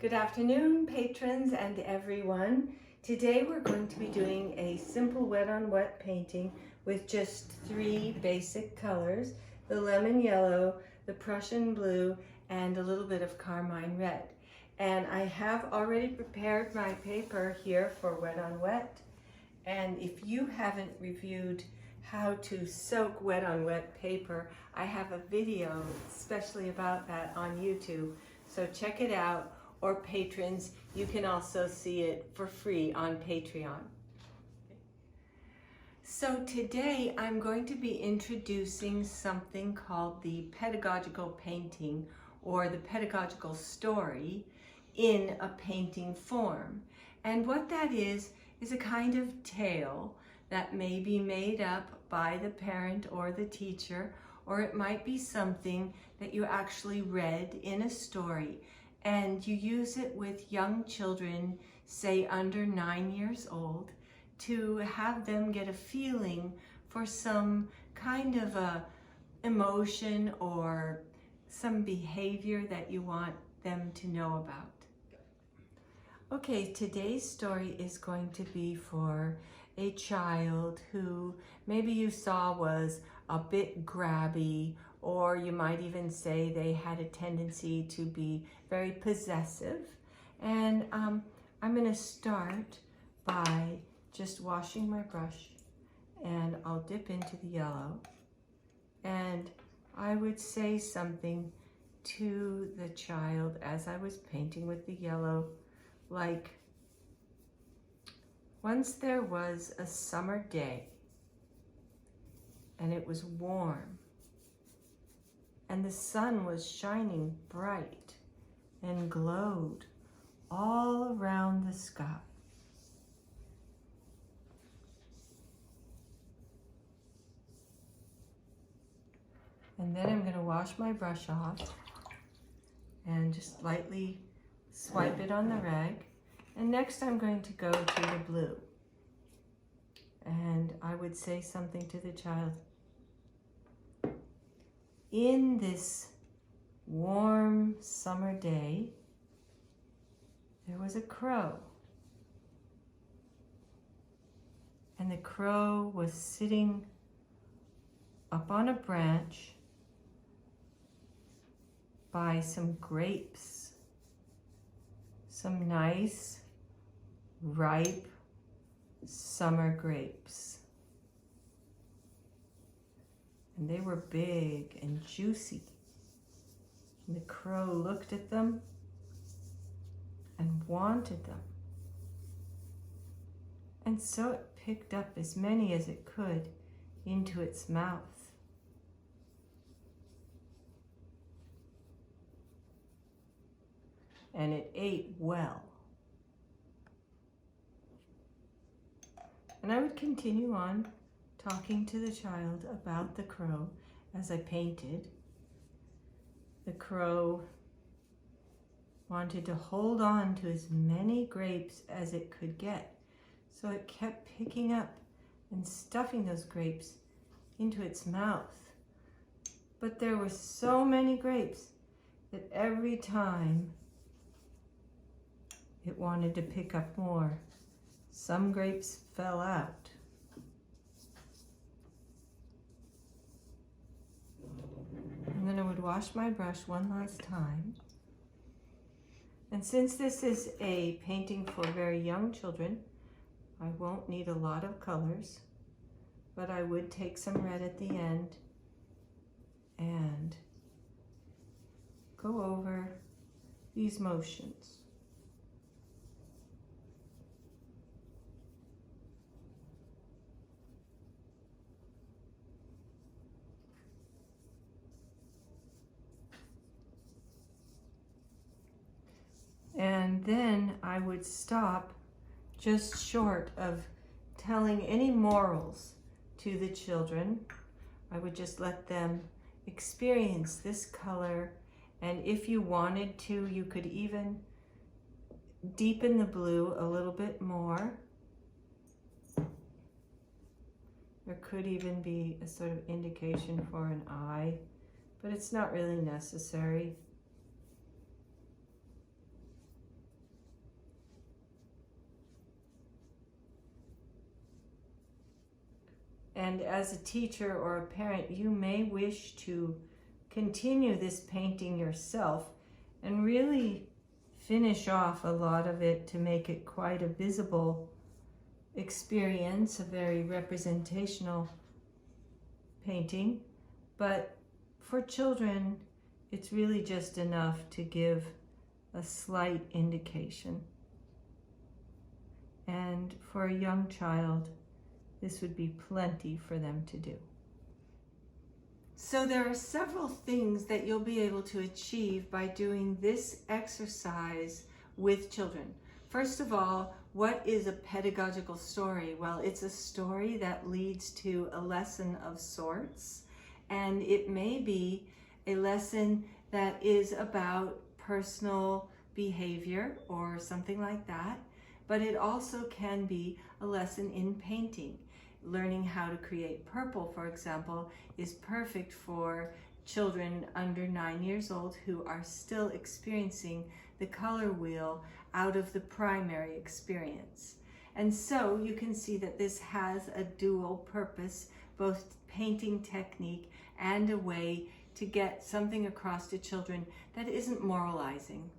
Good afternoon, patrons and everyone. Today we're going to be doing a simple wet on wet painting with just 3 basic colors, the lemon yellow, the Prussian blue, and a little bit of carmine red. And I have already prepared my paper here for wet on wet. And if you haven't reviewed how to soak wet on wet paper, I have a video especially about that on YouTube. So check it out, or patrons, you can also see it for free on Patreon. So today I'm going to be introducing something called the pedagogical painting, or the pedagogical story in a painting form. And what that is a kind of tale that may be made up by the parent or the teacher, or it might be something that you actually read in a story and you use it with young children, say under 9 years old, to have them get a feeling for some kind of a emotion or some behavior that you want them to know about. Okay, today's story is going to be for a child who maybe you saw was a bit grabby, or you might even say they had a tendency to be very possessive. And I'm going to start by just washing my brush, and I'll dip into the yellow, and I would say something to the child as I was painting with the yellow, like, once there was a summer day and it was warm and the sun was shining bright and glowed all around the sky. And then I'm going to wash my brush off and just lightly swipe it on the rag. And next I'm going to go to the blue. And I would say something to the child. In this warm summer day, there was a crow. And the crow was sitting up on a branch by some grapes, some nice, ripe summer grapes. And they were big and juicy. And the crow looked at them and wanted them. And so it picked up as many as it could into its mouth. And it ate well. And I would continue on talking to the child about the crow as I painted. The crow wanted to hold on to as many grapes as it could get, so it kept picking up and stuffing those grapes into its mouth. But there were so many grapes that every time it wanted to pick up more, some grapes fell out. And then I would wash my brush one last time. And since this is a painting for very young children, I won't need a lot of colors, but I would take some red at the end and go over these motions. And then I would stop just short of telling any morals to the children. I would just let them experience this color, and if you wanted to, you could even deepen the blue a little bit more. There could even be a sort of indication for an eye, but it's not really necessary. And as a teacher or a parent, you may wish to continue this painting yourself and really finish off a lot of it to make it quite a visible experience, a very representational painting. But for children, it's really just enough to give a slight indication. And for a young child, this would be plenty for them to do. So there are several things that you'll be able to achieve by doing this exercise with children. First of all, what is a pedagogical story? Well, it's a story that leads to a lesson of sorts, and it may be a lesson that is about personal behavior or something like that, but it also can be a lesson in painting. Learning how to create purple, for example, is perfect for children under 9 years old who are still experiencing the color wheel out of the primary experience. And so you can see that this has a dual purpose, both painting technique and a way to get something across to children that isn't moralizing.